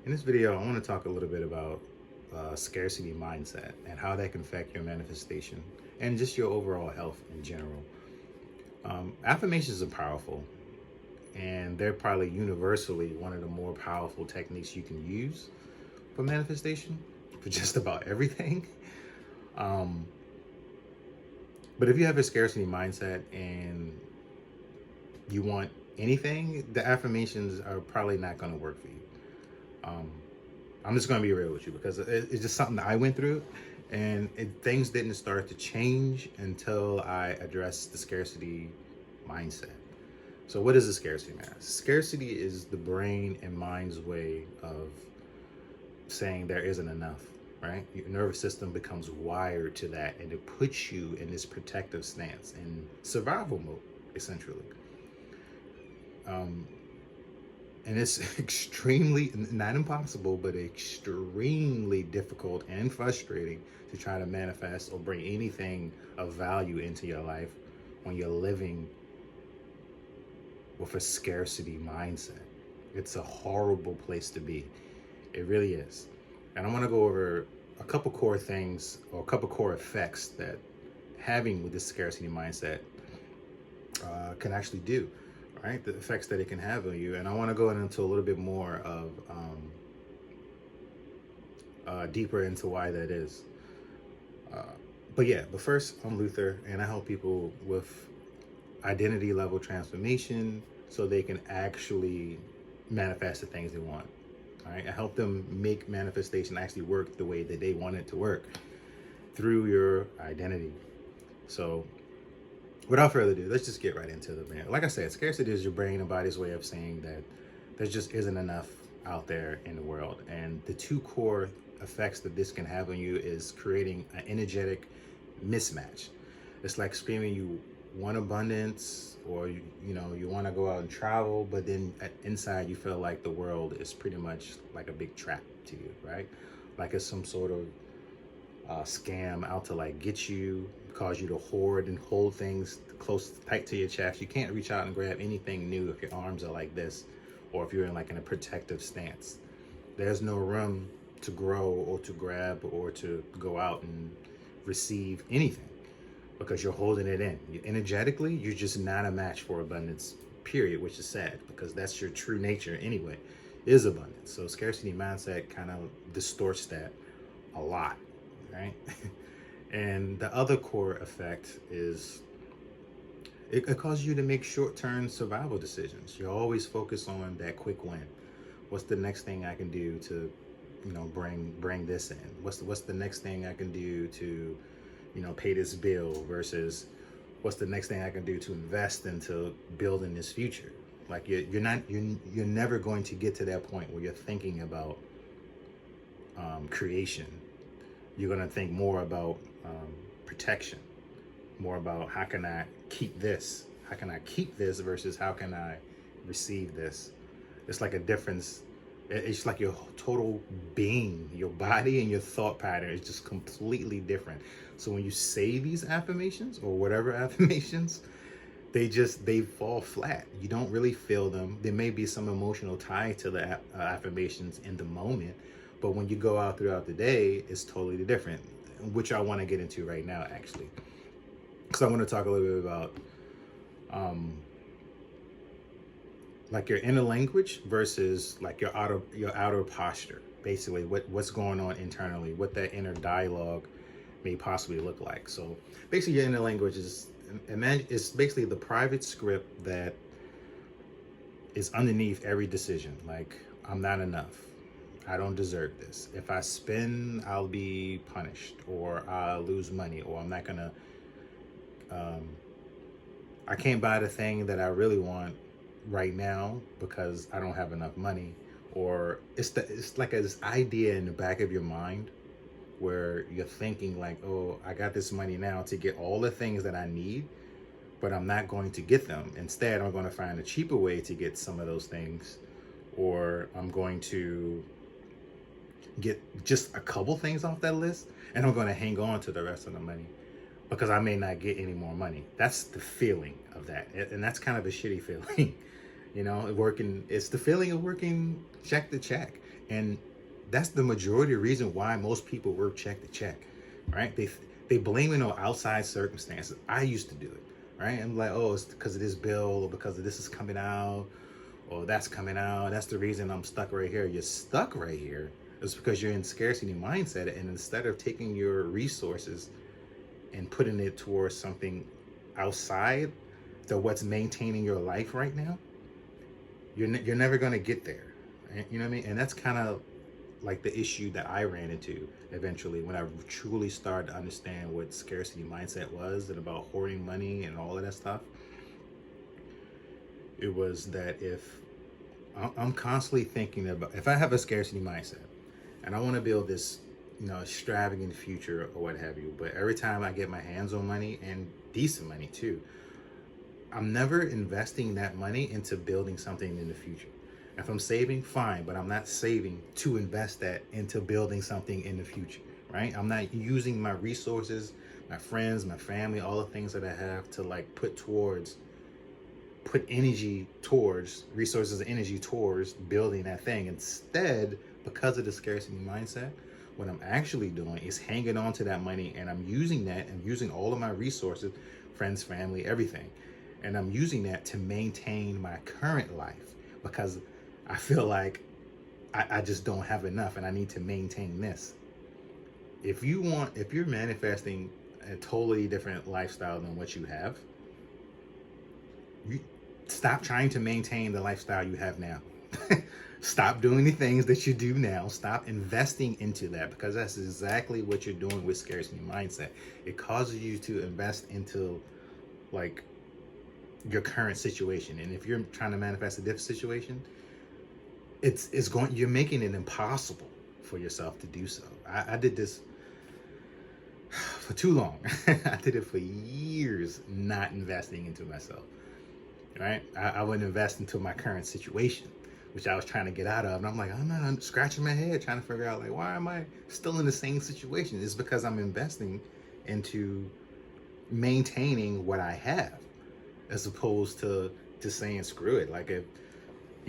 In this video, I want to talk a little bit about scarcity mindset and how that can affect your manifestation and just your overall health in general. Affirmations are powerful, and they're probably universally one of the more powerful techniques you can use for manifestation for just about everything. Um, but if you have a scarcity mindset and you want anything, the affirmations are probably not going to work for you. Um, I'm just going to be real with you because it's just something that I went through, and things didn't start to change until I addressed the scarcity mindset. So, what is a scarcity mindset? Scarcity is the brain and mind's way of saying there isn't enough, right? Your nervous system becomes wired to that, and it puts you in this protective stance in survival mode, essentially. Um, and it's extremely not impossible but extremely difficult and frustrating to try to manifest or bring anything of value into your life when you're living with a scarcity mindset. It's a horrible place to be. It really is. And I want to go over a couple core things or a couple core effects that having with this scarcity mindset can actually do, right? The effects that it can have on you. And I want to go into a little bit more of deeper into why that is. Uh, but first, I'm Luther, and I help people with identity level transformation so they can actually manifest the things they want. All right, I help them make manifestation actually work the way that they want it to work through your identity. So, without further ado, let's just get right into the man. Like I said, scarcity is your brain and body's way of saying that there just isn't enough out there in the world. And the two core effects that this can have on you is creating an energetic mismatch. It's like screaming you want abundance, or you want to go out and travel, but then inside you feel like the world is pretty much like a big trap to you, right? Like it's some sort of scam out to like get you, cause you to hoard and hold things close tight to your chest. You can't reach out and grab anything new if your arms are like this, or if you're in a protective stance. There's no room to grow or to grab or to go out and receive anything because you're holding it in. Energetically, you're just not a match for abundance, period, which is sad because that's your true nature anyway, is abundance. So scarcity mindset kind of distorts that a lot, right? And the other core effect is it causes you to make short-term survival decisions. You always focus on that quick win. What's the next thing I can do to, bring this in? What's the next thing I can do to, pay this bill versus what's the next thing I can do to invest into building this future? Like you're never going to get to that point where you're thinking about creation. You're going to think more about protection, more about how can I keep this? How can I keep this versus how can I receive this? It's like a difference. It's like your total being, your body and your thought pattern is just completely different. So when you say these affirmations or whatever affirmations, they fall flat. You don't really feel them. There may be some emotional tie to the affirmations in the moment, but when you go out throughout the day, it's totally different, which I want to get into right now, actually, because I want to talk a little bit about like your inner language versus like your outer posture. Basically, what's going on internally, what that inner dialogue may possibly look like. So basically, your inner language is basically the private script that is underneath every decision. Like, I'm not enough. I don't deserve this. If I spend, I'll be punished, or I'll lose money, or I'm not gonna. I can't buy the thing that I really want right now because I don't have enough money. Or it's like this idea in the back of your mind where you're thinking like, oh, I got this money now to get all the things that I need, but I'm not going to get them. Instead, I'm going to find a cheaper way to get some of those things, or I'm going to get just a couple things off that list, and I'm going to hang on to the rest of the money because I may not get any more money. That's the feeling of that, and that's kind of a shitty feeling. Working. It's the feeling of working check to check, And that's the majority of the reason why most people work check to check, right? They blame it on outside circumstances. I used to do it, right? I'm like, oh, it's because of this bill, or because of this is coming out, or that's coming out. That's the reason I'm stuck right here. You're stuck right here. It's because you're in scarcity mindset, and instead of taking your resources and putting it towards something outside to what's maintaining your life right now, you're never going to get there. Right? You know what I mean? And that's kind of like the issue that I ran into eventually when I truly started to understand what scarcity mindset was and about hoarding money and all of that stuff. It was that if I'm constantly thinking about, if I have a scarcity mindset and I want to build this, extravagant future or what have you, but every time I get my hands on money, and decent money too, I'm never investing that money into building something in the future. If I'm saving, fine, but I'm not saving to invest that into building something in the future, right? I'm not using my resources, my friends, my family, all the things that I have to like put energy towards, resources and energy towards building that thing. Instead, because of the scarcity mindset, what I'm actually doing is hanging on to that money, and I'm using that and using all of my resources, friends, family, everything. And I'm using that to maintain my current life because I feel like I just don't have enough and I need to maintain this. If you're manifesting a totally different lifestyle than what you have, you stop trying to maintain the lifestyle you have now. Stop doing the things that you do now. Stop investing into that, because that's exactly what you're doing with scarcity mindset. It causes you to invest into like your current situation. And if you're trying to manifest a different situation, you're making it impossible for yourself to do so. I did this for too long. I did it for years, not investing into myself. Right? I wouldn't invest into my current situation, which I was trying to get out of. And I'm like, I'm scratching my head trying to figure out, like, why am I still in the same situation? It's because I'm investing into maintaining what I have, as opposed to just saying, screw it. Like, if,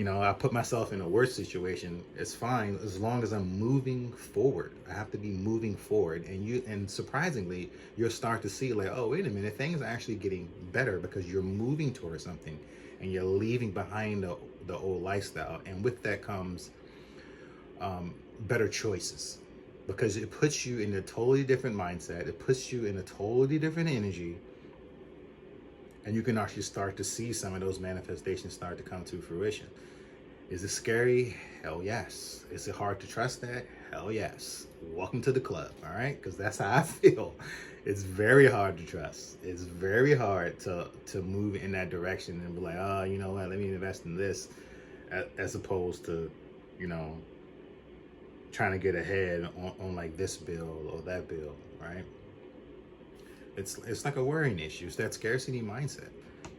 I put myself in a worse situation, it's fine as long as I'm moving forward. I have to be moving forward. And surprisingly, you'll start to see like, oh, wait a minute, things are actually getting better because you're moving towards something and you're leaving behind the old lifestyle. And with that comes better choices, because it puts you in a totally different mindset. It puts you in a totally different energy. And you can actually start to see some of those manifestations start to come to fruition. Is it scary? Hell yes. Is it hard to trust that? Hell yes. Welcome to the club, all right? Because that's how I feel. It's very hard to trust. It's very hard to move in that direction and be like, oh, you know what, let me invest in this, as opposed to, trying to get ahead on like this bill or that bill, right? It's like a worrying issue. It's that scarcity mindset,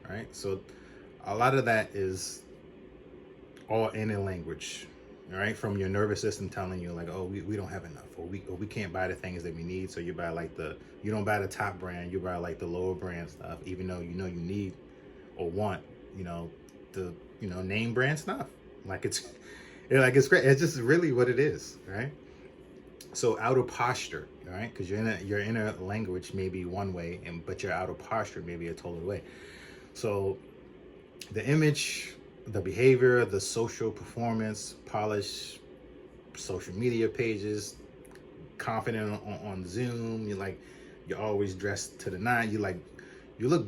right? So a lot of that is all inner language, right? From your nervous system telling you like, oh, we don't have enough, or we can't buy the things that we need. So you buy like you don't buy the top brand, you buy like the lower brand stuff, even though you need or want, the name brand stuff. Like it's it's great. It's just really what it is, right? So outer posture, right? Because your inner language may be one way, but your outer posture may be a total way. So the image, the behavior, the social performance, polish, social media pages, confident on Zoom. You're always dressed to the nine. You look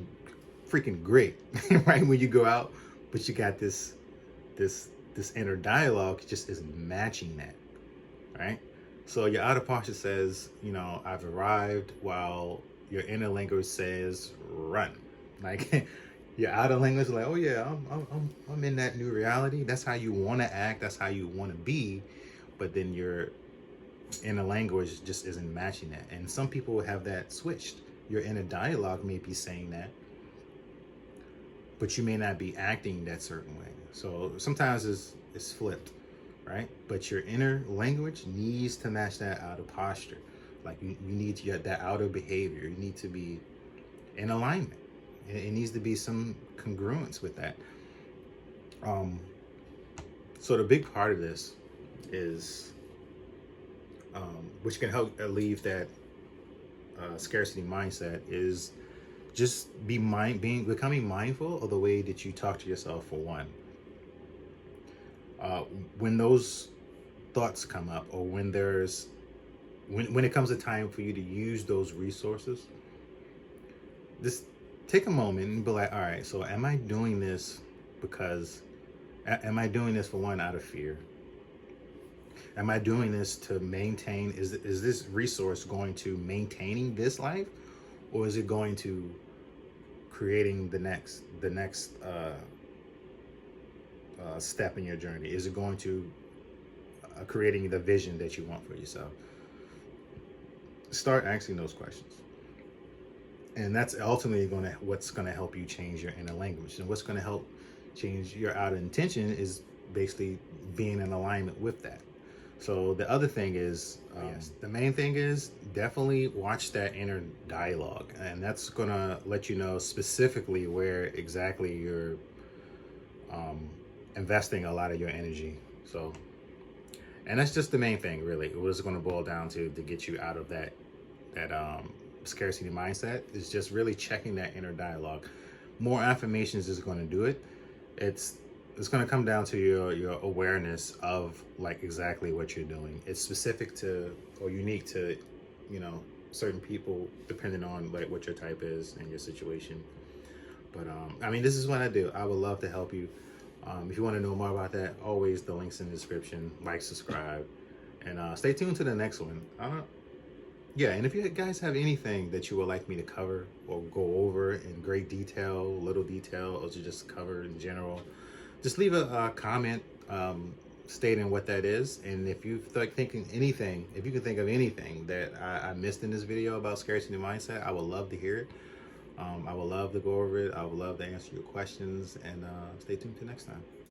freaking great, right? When you go out, but you got this inner dialogue just isn't matching that, right? So your outer posture says, I've arrived, while your inner language says, run. Like your outer language is like, oh yeah, I'm in that new reality. That's how you want to act. That's how you want to be. But then your inner language just isn't matching that. And some people have that switched. Your inner dialogue may be saying that, but you may not be acting that certain way. So sometimes it's flipped, right? But your inner language needs to match that outer posture. Like you need to get that outer behavior. You need to be in alignment. It needs to be some congruence with that. So the big part of this is, which can help alleviate that scarcity mindset, is just becoming mindful of the way that you talk to yourself. For one, when those thoughts come up, or when it comes a time for you to use those resources, just take a moment and be like, all right, so am I doing this because, am I doing this for one, out of fear? Am I doing this to maintain, is this resource going to maintaining this life, or is it going to creating the next step in your journey? Is it going to creating the vision that you want for yourself? Start asking those questions, and that's ultimately what's going to help you change your inner language. And what's going to help change your outer intention is basically being in alignment with that. So the other thing is, yes, the main thing is definitely watch that inner dialogue, and that's gonna let you know specifically where exactly you're investing a lot of your energy. So, and that's just the main thing, really. What it's going to boil down to get you out of that scarcity mindset is just really checking that inner dialogue. More affirmations is going to do it. It's going to come down to your awareness of like exactly what you're doing. It's specific to, or unique to, certain people, depending on like what your type is and your situation. But I mean, this is what I do. I would love to help you. If you want to know more about that, always the links in the description. Like, subscribe, and stay tuned to the next one. Yeah, and if you guys have anything that you would like me to cover or go over in great detail, little detail, or to just cover in general, just leave a comment stating what that is. And if you thinking anything, if you can think of anything that I missed in this video about scarcity mindset, I would love to hear it. I would love to go over it. I would love to answer your questions, and stay tuned to next time.